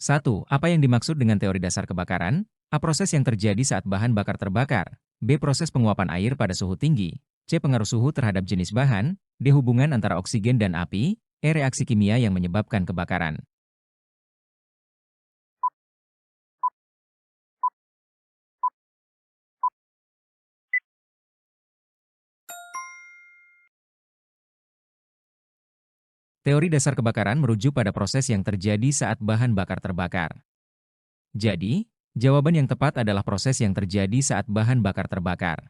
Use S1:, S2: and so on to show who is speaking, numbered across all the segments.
S1: 1. Apa yang dimaksud dengan teori dasar kebakaran? A. Proses yang terjadi saat bahan bakar terbakar. B. Proses penguapan air pada suhu tinggi. C. Pengaruh suhu terhadap jenis bahan. D. Hubungan antara oksigen dan api. E. Reaksi kimia yang menyebabkan kebakaran. Teori dasar kebakaran merujuk pada proses yang terjadi saat bahan bakar terbakar. Jadi, jawaban yang tepat adalah proses yang terjadi saat bahan bakar terbakar.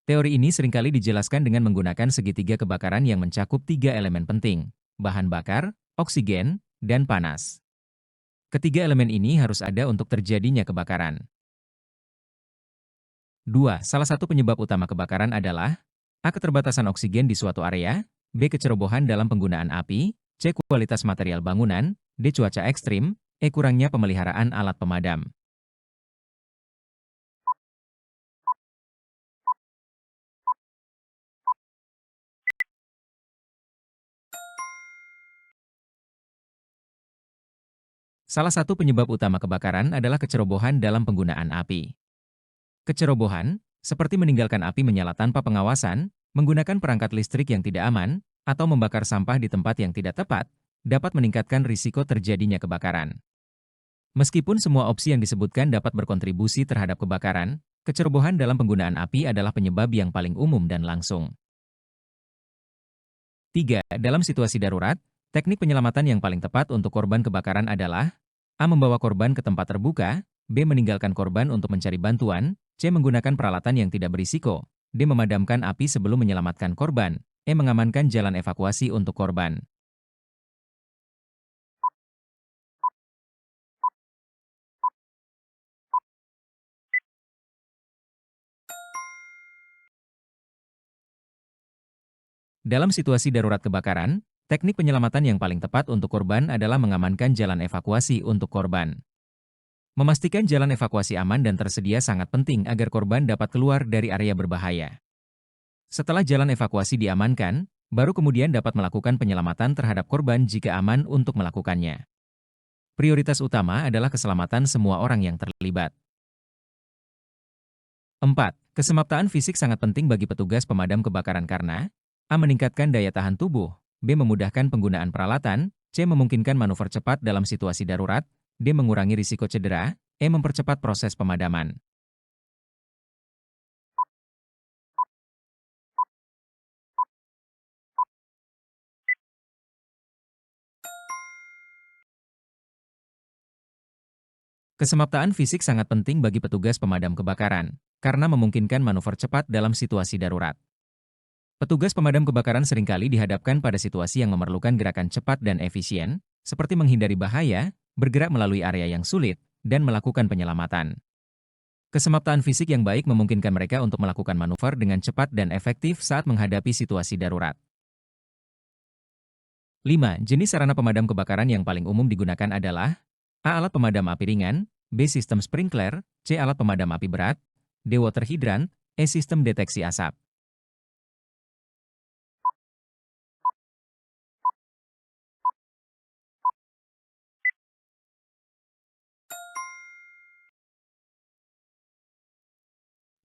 S1: Teori ini seringkali dijelaskan dengan menggunakan segitiga kebakaran yang mencakup 3 elemen penting: bahan bakar, oksigen, dan panas. Ketiga elemen ini harus ada untuk terjadinya kebakaran. 2. Salah satu penyebab utama kebakaran adalah A. Keterbatasan oksigen di suatu area. B. Kecerobohan dalam penggunaan api. C. Kualitas material bangunan. D. Cuaca ekstrim. E. Kurangnya pemeliharaan alat pemadam. Salah satu penyebab utama kebakaran adalah kecerobohan dalam penggunaan api. Kecerobohan, seperti meninggalkan api menyala tanpa pengawasan, menggunakan perangkat listrik yang tidak aman, atau membakar sampah di tempat yang tidak tepat, dapat meningkatkan risiko terjadinya kebakaran. Meskipun semua opsi yang disebutkan dapat berkontribusi terhadap kebakaran, kecerobohan dalam penggunaan api adalah penyebab yang paling umum dan langsung. 3. Dalam situasi darurat, teknik penyelamatan yang paling tepat untuk korban kebakaran adalah A. Membawa korban ke tempat terbuka. B. Meninggalkan korban untuk mencari bantuan. C. Menggunakan peralatan yang tidak berisiko. D. Memadamkan api sebelum menyelamatkan korban. E. Mengamankan jalan evakuasi untuk korban. Dalam situasi darurat kebakaran, teknik penyelamatan yang paling tepat untuk korban adalah mengamankan jalan evakuasi untuk korban. Memastikan jalan evakuasi aman dan tersedia sangat penting agar korban dapat keluar dari area berbahaya. Setelah jalan evakuasi diamankan, baru kemudian dapat melakukan penyelamatan terhadap korban jika aman untuk melakukannya. Prioritas utama adalah keselamatan semua orang yang terlibat. 4. Kesemaptaan fisik sangat penting bagi petugas pemadam kebakaran karena A. Meningkatkan daya tahan tubuh. B. Memudahkan penggunaan peralatan. C. Memungkinkan manuver cepat dalam situasi darurat. D. Mengurangi risiko cedera. E. Mempercepat proses pemadaman. Kesemaptaan fisik sangat penting bagi petugas pemadam kebakaran, karena memungkinkan manuver cepat dalam situasi darurat. Petugas pemadam kebakaran seringkali dihadapkan pada situasi yang memerlukan gerakan cepat dan efisien, seperti menghindari bahaya, bergerak melalui area yang sulit, dan melakukan penyelamatan. Kesemaptaan fisik yang baik memungkinkan mereka untuk melakukan manuver dengan cepat dan efektif saat menghadapi situasi darurat. 5. Jenis sarana pemadam kebakaran yang paling umum digunakan adalah A. Alat pemadam api ringan. B. Sistem sprinkler. C. Alat pemadam api berat. D. Water hydrant. E. Sistem deteksi asap.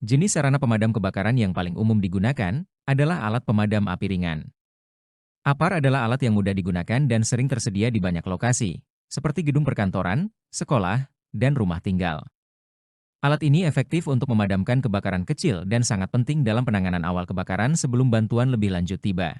S1: Jenis sarana pemadam kebakaran yang paling umum digunakan adalah alat pemadam api ringan. APAR adalah alat yang mudah digunakan dan sering tersedia di banyak lokasi, seperti gedung perkantoran, sekolah, dan rumah tinggal. Alat ini efektif untuk memadamkan kebakaran kecil dan sangat penting dalam penanganan awal kebakaran sebelum bantuan lebih lanjut tiba.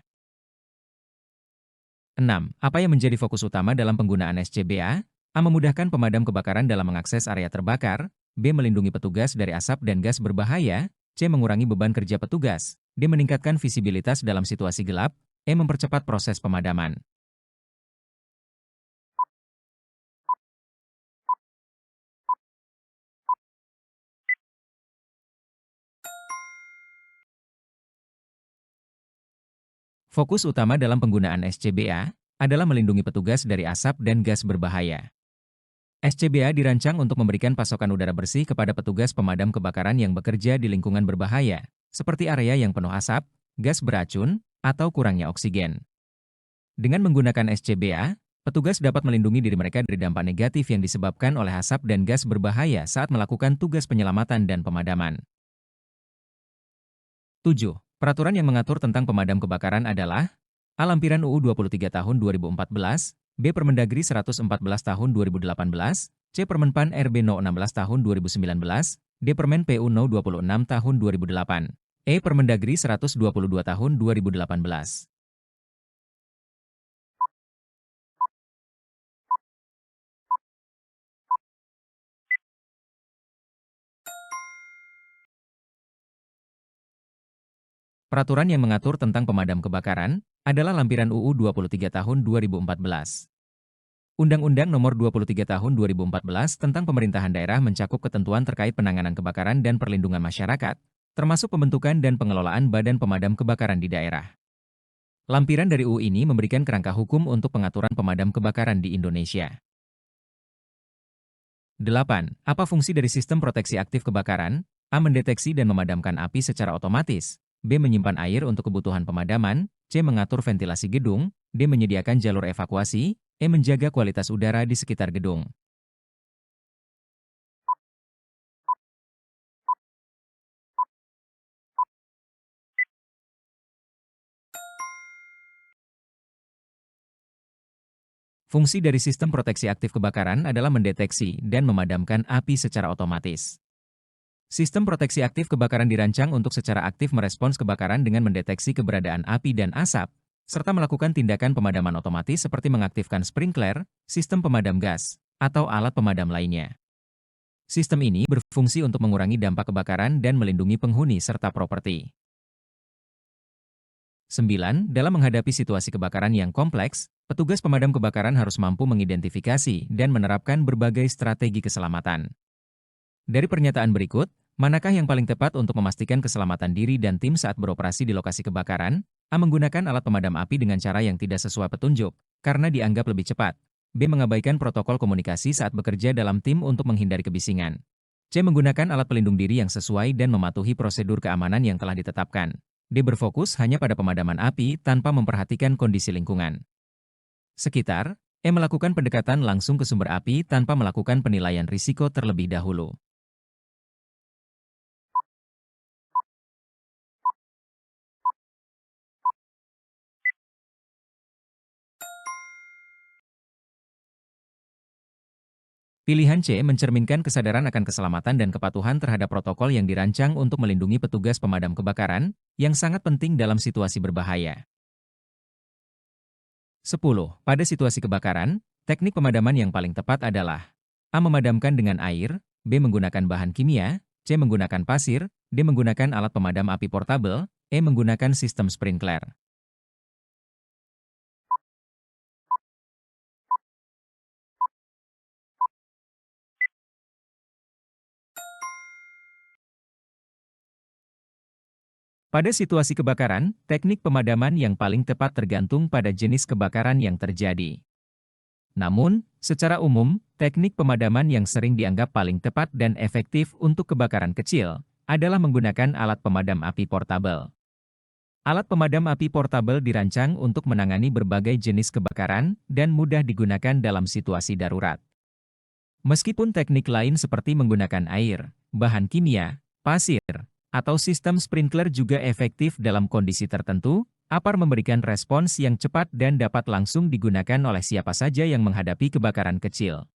S1: 6. Apa yang menjadi fokus utama dalam penggunaan SCBA? A. Memudahkan pemadam kebakaran dalam mengakses area terbakar. B. Melindungi petugas dari asap dan gas berbahaya. C. Mengurangi beban kerja petugas. D. Meningkatkan visibilitas dalam situasi gelap. E. Mempercepat proses pemadaman. Fokus utama dalam penggunaan SCBA adalah melindungi petugas dari asap dan gas berbahaya. SCBA dirancang untuk memberikan pasokan udara bersih kepada petugas pemadam kebakaran yang bekerja di lingkungan berbahaya, seperti area yang penuh asap, gas beracun, atau kurangnya oksigen. Dengan menggunakan SCBA, Petugas dapat melindungi diri mereka dari dampak negatif yang disebabkan oleh asap dan gas berbahaya saat melakukan tugas penyelamatan dan pemadaman. 7. Peraturan yang mengatur tentang pemadam kebakaran adalah A. Lampiran UU 23 tahun 2014, B. Permendagri 114 tahun 2018, C. Permenpan RB No 16 tahun 2019, D. Permen PU No 26 tahun 2008, E. Permendagri 122 tahun 2018. Peraturan yang mengatur tentang pemadam kebakaran adalah Lampiran UU 23 tahun 2014. Undang-Undang Nomor 23 Tahun 2014 tentang Pemerintahan Daerah mencakup ketentuan terkait penanganan kebakaran dan perlindungan masyarakat, termasuk pembentukan dan pengelolaan badan pemadam kebakaran di daerah. Lampiran dari UU ini memberikan kerangka hukum untuk pengaturan pemadam kebakaran di Indonesia. 8. Apa fungsi dari sistem proteksi aktif kebakaran? A. Mendeteksi dan memadamkan api secara otomatis. B. Menyimpan air untuk kebutuhan pemadaman. C. Mengatur ventilasi gedung. D. Menyediakan jalur evakuasi. E. Menjaga kualitas udara di sekitar gedung. Fungsi dari sistem proteksi aktif kebakaran adalah mendeteksi dan memadamkan api secara otomatis. Sistem proteksi aktif kebakaran dirancang untuk secara aktif merespons kebakaran dengan mendeteksi keberadaan api dan asap, serta melakukan tindakan pemadaman otomatis seperti mengaktifkan sprinkler, sistem pemadam gas, atau alat pemadam lainnya. Sistem ini berfungsi untuk mengurangi dampak kebakaran dan melindungi penghuni serta properti. 9. Dalam menghadapi situasi kebakaran yang kompleks, petugas pemadam kebakaran harus mampu mengidentifikasi dan menerapkan berbagai strategi keselamatan. Dari pernyataan berikut, manakah yang paling tepat untuk memastikan keselamatan diri dan tim saat beroperasi di lokasi kebakaran? A. Menggunakan alat pemadam api dengan cara yang tidak sesuai petunjuk, karena dianggap lebih cepat. B. Mengabaikan protokol komunikasi saat bekerja dalam tim untuk menghindari kebisingan. C. Menggunakan alat pelindung diri yang sesuai dan mematuhi prosedur keamanan yang telah ditetapkan. D. Berfokus hanya pada pemadaman api tanpa memperhatikan kondisi lingkungan. Sekitar, E. Melakukan pendekatan langsung ke sumber api tanpa melakukan penilaian risiko terlebih dahulu. Pilihan C mencerminkan kesadaran akan keselamatan dan kepatuhan terhadap protokol yang dirancang untuk melindungi petugas pemadam kebakaran, yang sangat penting dalam situasi berbahaya. 10. Pada situasi kebakaran, teknik pemadaman yang paling tepat adalah A. Memadamkan dengan air, B. Menggunakan bahan kimia, C. Menggunakan pasir, D. Menggunakan alat pemadam api portabel, E. Menggunakan sistem sprinkler. Pada situasi kebakaran, teknik pemadaman yang paling tepat tergantung pada jenis kebakaran yang terjadi. Namun, secara umum, teknik pemadaman yang sering dianggap paling tepat dan efektif untuk kebakaran kecil adalah menggunakan alat pemadam api portabel. Alat pemadam api portabel dirancang untuk menangani berbagai jenis kebakaran dan mudah digunakan dalam situasi darurat. Meskipun teknik lain seperti menggunakan air, bahan kimia, pasir, atau sistem sprinkler juga efektif dalam kondisi tertentu, APAR memberikan respons yang cepat dan dapat langsung digunakan oleh siapa saja yang menghadapi kebakaran kecil.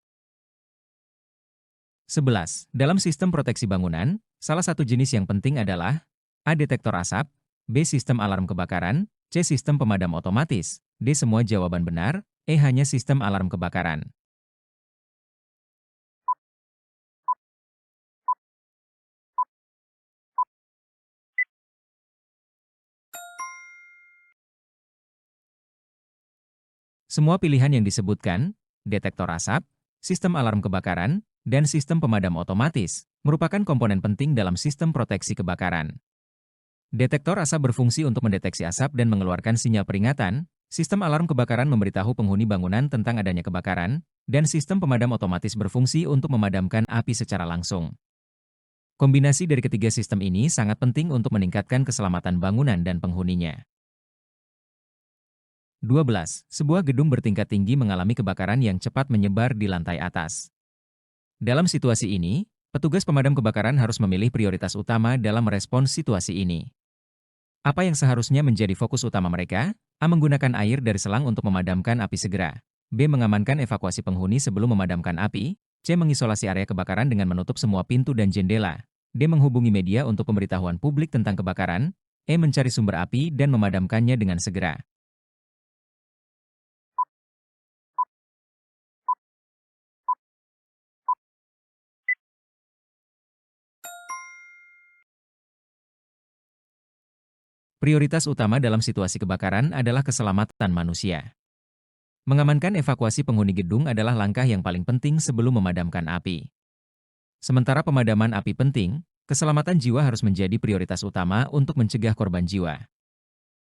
S1: 11. Dalam sistem proteksi bangunan, salah satu jenis yang penting adalah A. Detektor asap, B. Sistem alarm kebakaran, C. Sistem pemadam otomatis, D. Semua jawaban benar, E. Hanya sistem alarm kebakaran. Semua pilihan yang disebutkan, detektor asap, sistem alarm kebakaran, dan sistem pemadam otomatis, merupakan komponen penting dalam sistem proteksi kebakaran. Detektor asap berfungsi untuk mendeteksi asap dan mengeluarkan sinyal peringatan, sistem alarm kebakaran memberitahu penghuni bangunan tentang adanya kebakaran, dan sistem pemadam otomatis berfungsi untuk memadamkan api secara langsung. Kombinasi dari ketiga sistem ini sangat penting untuk meningkatkan keselamatan bangunan dan penghuninya. 12. Sebuah gedung bertingkat tinggi mengalami kebakaran yang cepat menyebar di lantai atas. Dalam situasi ini, petugas pemadam kebakaran harus memilih prioritas utama dalam merespons situasi ini. Apa yang seharusnya menjadi fokus utama mereka? A. Menggunakan air dari selang untuk memadamkan api segera. B. Mengamankan evakuasi penghuni sebelum memadamkan api. C. Mengisolasi area kebakaran dengan menutup semua pintu dan jendela. D. Menghubungi media untuk pemberitahuan publik tentang kebakaran. E. Mencari sumber api dan memadamkannya dengan segera. Prioritas utama dalam situasi kebakaran adalah keselamatan manusia. Mengamankan evakuasi penghuni gedung adalah langkah yang paling penting sebelum memadamkan api. Sementara pemadaman api penting, keselamatan jiwa harus menjadi prioritas utama untuk mencegah korban jiwa.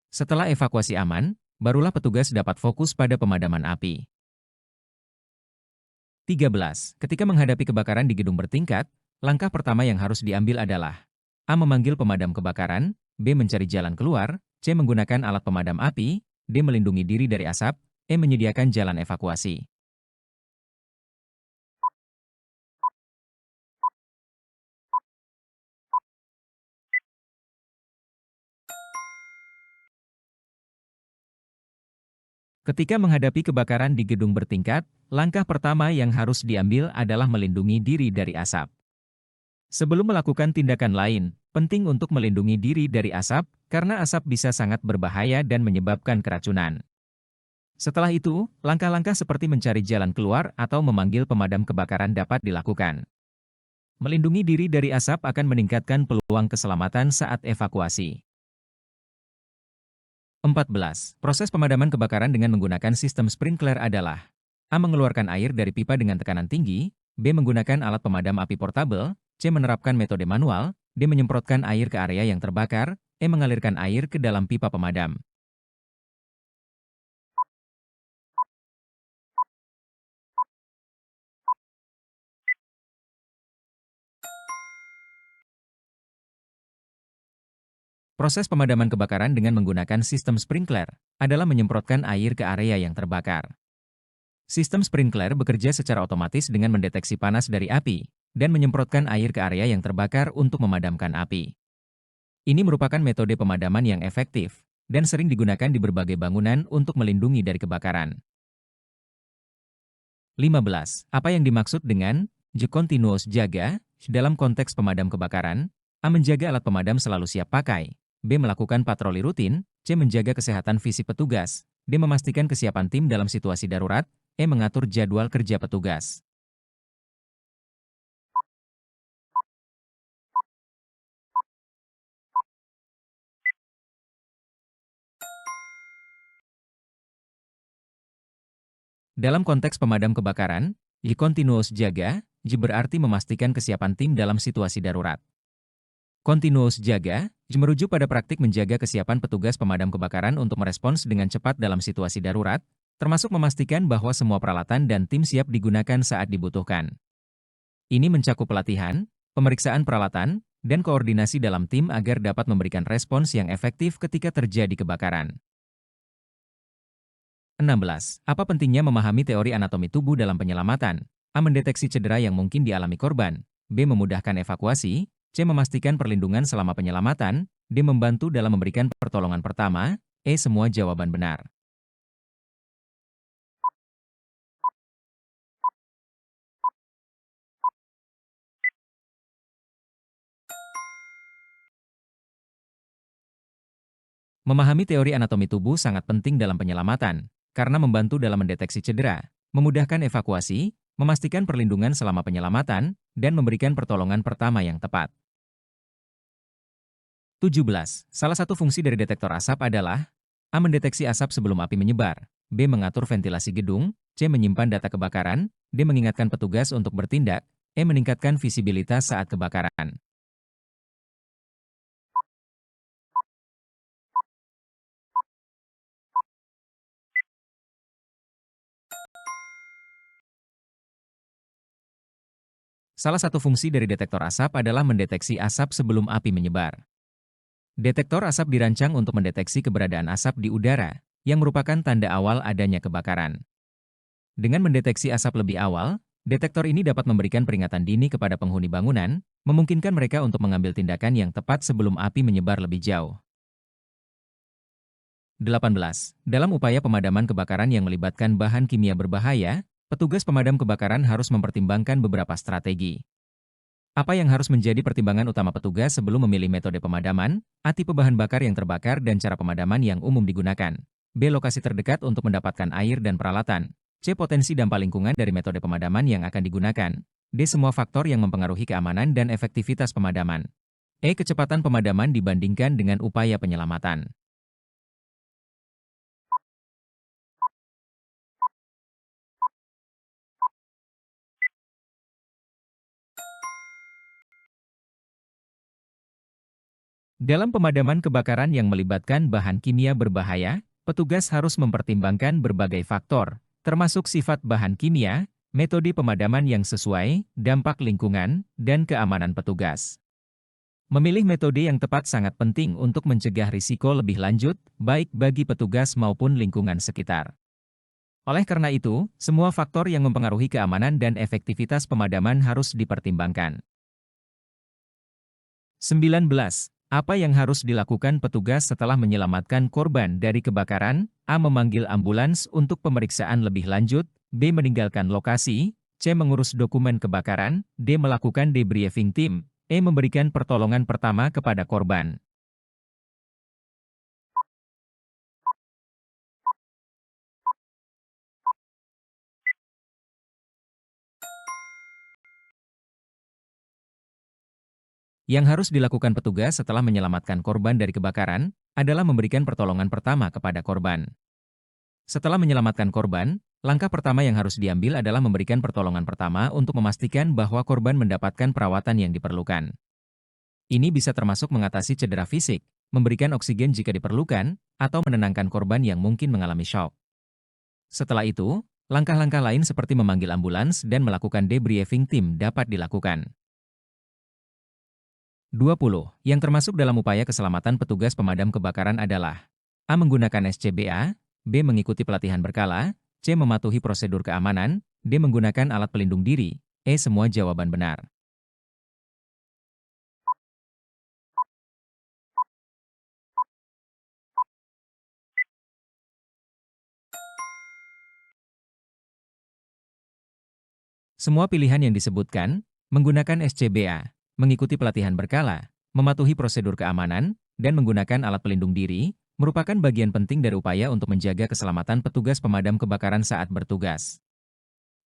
S1: Setelah evakuasi aman, barulah petugas dapat fokus pada pemadaman api. 13. Ketika menghadapi kebakaran di gedung bertingkat, langkah pertama yang harus diambil adalah A. Memanggil pemadam kebakaran. B. Mencari jalan keluar. C. Menggunakan alat pemadam api. D. Melindungi diri dari asap. E. Menyediakan jalan evakuasi. Ketika menghadapi kebakaran di gedung bertingkat, langkah pertama yang harus diambil adalah melindungi diri dari asap. Sebelum melakukan tindakan lain, penting untuk melindungi diri dari asap, karena asap bisa sangat berbahaya dan menyebabkan keracunan. Setelah itu, langkah-langkah seperti mencari jalan keluar atau memanggil pemadam kebakaran dapat dilakukan. Melindungi diri dari asap akan meningkatkan peluang keselamatan saat evakuasi. 14. Proses pemadaman kebakaran dengan menggunakan sistem sprinkler adalah A. Mengeluarkan air dari pipa dengan tekanan tinggi. B. Menggunakan alat pemadam api portabel. C. Menerapkan metode manual. D. Menyemprotkan air ke area yang terbakar. E. Mengalirkan air ke dalam pipa pemadam. Proses pemadaman kebakaran dengan menggunakan sistem sprinkler adalah menyemprotkan air ke area yang terbakar. Sistem sprinkler bekerja secara otomatis dengan mendeteksi panas dari api dan menyemprotkan air ke area yang terbakar untuk memadamkan api. Ini merupakan metode pemadaman yang efektif dan sering digunakan di berbagai bangunan untuk melindungi dari kebakaran. 15. Apa yang dimaksud dengan continuous jaga dalam konteks pemadam kebakaran? A. Menjaga alat pemadam selalu siap pakai. B. Melakukan patroli rutin. C. Menjaga kesehatan fisik petugas. D. Memastikan kesiapan tim dalam situasi darurat. E. Mengatur jadwal kerja petugas. Dalam konteks pemadam kebakaran, continuous jaga berarti memastikan kesiapan tim dalam situasi darurat. Continuous jaga merujuk pada praktik menjaga kesiapan petugas pemadam kebakaran untuk merespons dengan cepat dalam situasi darurat, termasuk memastikan bahwa semua peralatan dan tim siap digunakan saat dibutuhkan. Ini mencakup pelatihan, pemeriksaan peralatan, dan koordinasi dalam tim agar dapat memberikan respons yang efektif ketika terjadi kebakaran. 16. Apa pentingnya memahami teori anatomi tubuh dalam penyelamatan? A. Mendeteksi cedera yang mungkin dialami korban. B. Memudahkan evakuasi. C. Memastikan perlindungan selama penyelamatan. D. Membantu dalam memberikan pertolongan pertama. E. Semua jawaban benar. Memahami teori anatomi tubuh sangat penting dalam penyelamatan, karena membantu dalam mendeteksi cedera, memudahkan evakuasi, memastikan perlindungan selama penyelamatan, dan memberikan pertolongan pertama yang tepat. 17. Salah satu fungsi dari detektor asap adalah A. Mendeteksi asap sebelum api menyebar. B. Mengatur ventilasi gedung. C. Menyimpan data kebakaran. D. Mengingatkan petugas untuk bertindak. E. Meningkatkan visibilitas saat kebakaran. Salah satu fungsi dari detektor asap adalah mendeteksi asap sebelum api menyebar. Detektor asap dirancang untuk mendeteksi keberadaan asap di udara, yang merupakan tanda awal adanya kebakaran. Dengan mendeteksi asap lebih awal, detektor ini dapat memberikan peringatan dini kepada penghuni bangunan, memungkinkan mereka untuk mengambil tindakan yang tepat sebelum api menyebar lebih jauh. 18. Dalam upaya pemadaman kebakaran yang melibatkan bahan kimia berbahaya, petugas pemadam kebakaran harus mempertimbangkan beberapa strategi. Apa yang harus menjadi pertimbangan utama petugas sebelum memilih metode pemadaman? A. Tipe bahan bakar yang terbakar dan cara pemadaman yang umum digunakan. B. Lokasi terdekat untuk mendapatkan air dan peralatan. C. Potensi dampak lingkungan dari metode pemadaman yang akan digunakan. D. Semua faktor yang mempengaruhi keamanan dan efektivitas pemadaman. E. Kecepatan pemadaman dibandingkan dengan upaya penyelamatan. Dalam pemadaman kebakaran yang melibatkan bahan kimia berbahaya, petugas harus mempertimbangkan berbagai faktor, termasuk sifat bahan kimia, metode pemadaman yang sesuai, dampak lingkungan, dan keamanan petugas. Memilih metode yang tepat sangat penting untuk mencegah risiko lebih lanjut, baik bagi petugas maupun lingkungan sekitar. Oleh karena itu, semua faktor yang mempengaruhi keamanan dan efektivitas pemadaman harus dipertimbangkan. 19. Apa yang harus dilakukan petugas setelah menyelamatkan korban dari kebakaran? A. Memanggil ambulans untuk pemeriksaan lebih lanjut. B. Meninggalkan lokasi. C. Mengurus dokumen kebakaran. D. Melakukan debriefing tim. E. Memberikan pertolongan pertama kepada korban. Yang harus dilakukan petugas setelah menyelamatkan korban dari kebakaran adalah memberikan pertolongan pertama kepada korban. Setelah menyelamatkan korban, langkah pertama yang harus diambil adalah memberikan pertolongan pertama untuk memastikan bahwa korban mendapatkan perawatan yang diperlukan. Ini bisa termasuk mengatasi cedera fisik, memberikan oksigen jika diperlukan, atau menenangkan korban yang mungkin mengalami syok. Setelah itu, langkah-langkah lain seperti memanggil ambulans dan melakukan debriefing tim dapat dilakukan. 20. Yang termasuk dalam upaya keselamatan petugas pemadam kebakaran adalah A. Menggunakan SCBA, B. Mengikuti pelatihan berkala, C. Mematuhi prosedur keamanan, D. Menggunakan alat pelindung diri, E. Semua jawaban benar. Semua pilihan yang disebutkan, menggunakan SCBA, mengikuti pelatihan berkala, mematuhi prosedur keamanan, dan menggunakan alat pelindung diri, merupakan bagian penting dari upaya untuk menjaga keselamatan petugas pemadam kebakaran saat bertugas.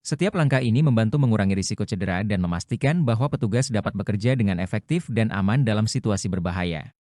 S1: Setiap langkah ini membantu mengurangi risiko cedera dan memastikan bahwa petugas dapat bekerja dengan efektif dan aman dalam situasi berbahaya.